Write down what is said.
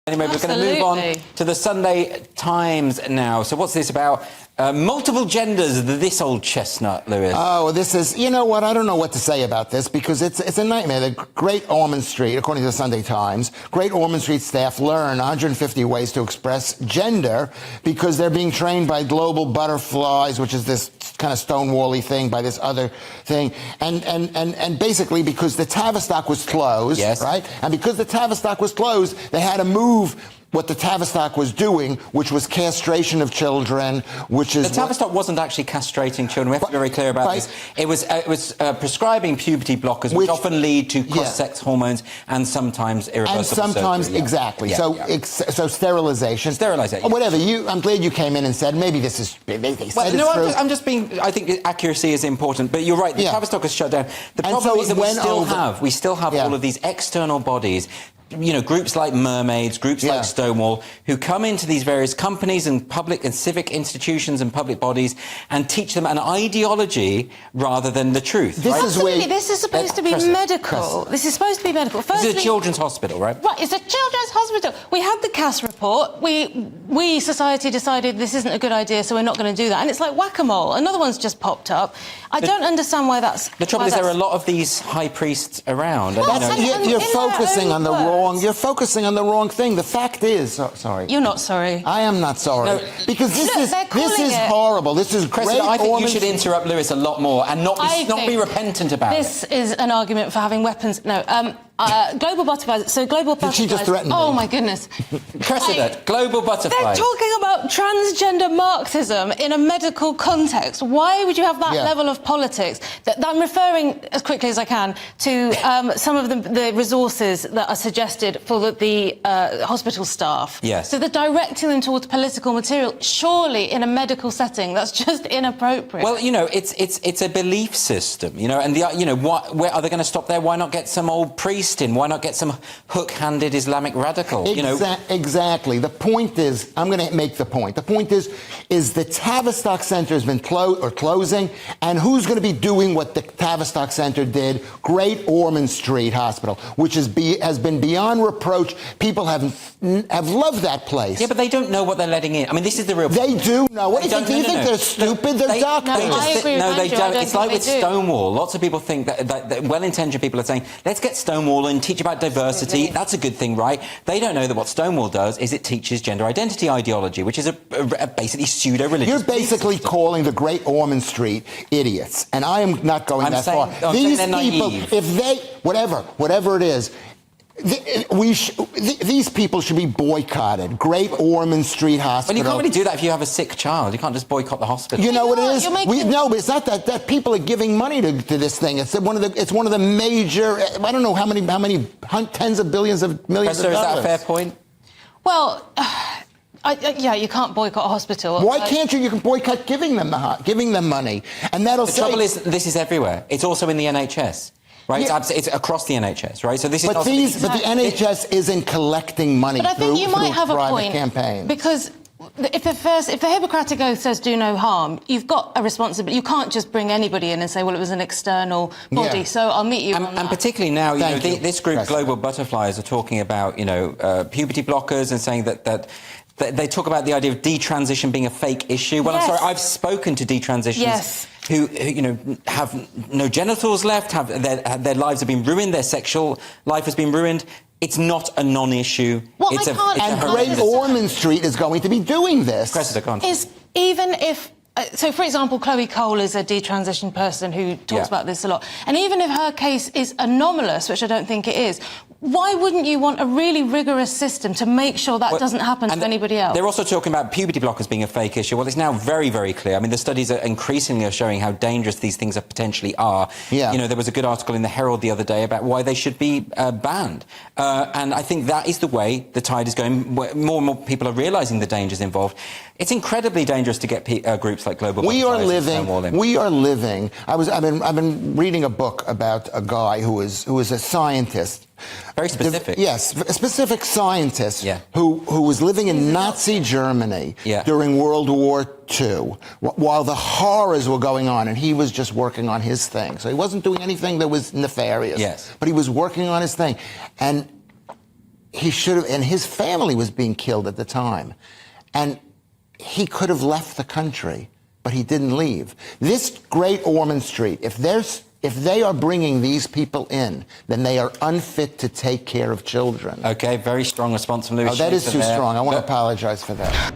Anyway, we're going to move on to the Sunday Times now. So what's this about? Multiple genders, this old chestnut, Lewis. Oh, this is, you know what, I don't know what to say about this because it's a nightmare. The Great Ormond Street, according to the Sunday Times, Great Ormond Street staff learn 150 ways to express gender because they're being trained by Global Butterflies, which is this kind of stonewall-y thing, by this other thing. And basically because the Tavistock was closed, yes, right? And because the Tavistock was closed, they had to move what the Tavistock was doing, which was castration of children, which is... The Tavistock wasn't actually castrating children. We have to be very clear about this. It was prescribing puberty blockers, which often lead to cross-sex hormones and sometimes irreversible and sometimes, surgery. Exactly. So sterilization. Sterilization. Whatever. I'm glad you came in and said, maybe this is... I'm just being... I think accuracy is important, but you're right. The Tavistock is shut down. The problem is that we still have all of these external bodies, you know, groups like Mermaids, groups like Stonewall, who come into these various companies and public and civic institutions and public bodies and teach them an ideology rather than the truth. This is supposed to be medical. This is supposed to be medical. Firstly, this is a children's hospital, right? Right, it's a children's hospital. We had the Cass report. We society decided this isn't a good idea, so we're not going to do that. And it's like whack-a-mole. Another one's just popped up. I don't understand why that's... The trouble is there are a lot of these high priests around. Well, you're focusing on the wrong... You're focusing on the wrong thing. The fact is... sorry. You're not sorry. I am not sorry. No, because this is horrible. This is Cressida, great. I think you should interrupt Lewis a lot more and not be repentant about it. This is an argument for having weapons. No, Global Butterflies. So Global Butterflies... Did she just threaten me? Oh, my goodness. Cressida, Global Butterflies. They're talking about transgender Marxism in a medical context. Why would you have that level of politics? I'm referring, as quickly as I can, to some of the resources that are suggested for the hospital staff. Yes. So they're directing them towards political material. Surely, in a medical setting, that's just inappropriate. Well, you know, it's a belief system, you know, and where are they going to stop there? Why not get some old priest in? Why not get some hook-handed Islamic radical? Exactly. The point is, I'm going to make the point. The point is the Tavistock Center has been closing, and who's going to be doing what the Tavistock Center did? Great Ormond Street Hospital, which has been beyond reproach. People have loved that place. Yeah, but they don't know what they're letting in. I mean, this is the real problem. They do know. What do you think? They're stupid? They're doctors. No, they don't. It's like with Stonewall. Lots of people think that well-intentioned people are saying, let's get Stonewall and teach about diversity. That's a good thing, right? They don't know that what Stonewall does is it teaches gender identity ideology, which is a basically pseudo-religious. You're basically calling the Great Ormond Street idiots, and I am not going that far. These people, if they, whatever it is, these people should be boycotted. Great Ormond Street Hospital. But you can't really do that if you have a sick child. You can't just boycott the hospital. You know what it is? No, but it's not that people are giving money to this thing. It's one of the major. I don't know how many tens of billions of millions of dollars. Is that a fair point? Well. You can't boycott a hospital. Why can't you? You can boycott giving them money, and that'll. The trouble is, this is everywhere. It's also in the NHS. Right, it's across the NHS, right? So this is. But the NHS isn't collecting money. But I think you might have a point campaigns. Because if the Hippocratic Oath says do no harm, you've got a responsibility. You can't just bring anybody in and say, well, it was an external body, so I'll meet you on that. And particularly now, this group, Global Butterflies, are talking about puberty blockers and saying that they talk about the idea of detransition being a fake issue. Well, I'm sorry, I've spoken to detransitions who have no genitals left, their lives have been ruined, their sexual life has been ruined. It's not a non-issue. And Great Ormond Street is going to be doing this. Even if... So, for example, Chloe Cole is a detransition person who talks about this a lot. And even if her case is anomalous, which I don't think it is, why wouldn't you want a really rigorous system to make sure that doesn't happen to anybody else? They're also talking about puberty blockers being a fake issue. Well, it's now very, very clear. I mean, the studies are increasingly showing how dangerous these things potentially are. Yeah. You know, there was a good article in the Herald the other day about why they should be banned. And I think that is the way the tide is going. More and more people are realising the dangers involved. It's incredibly dangerous to get groups like Global Butterflies. We are living. I've been reading a book about a guy who is a scientist. Very specific. Yes, a specific scientist who was living in Nazi Germany during World War II while the horrors were going on, and he was just working on his thing. So he wasn't doing anything that was nefarious. Yes. But he was working on his thing. And he should have, and his family was being killed at the time. And he could have left the country, but he didn't leave. This great Ormond Street, if they are bringing these people in, then they are unfit to take care of children. Okay, very strong response from Louis. Oh, that is too strong. I want to apologize for that.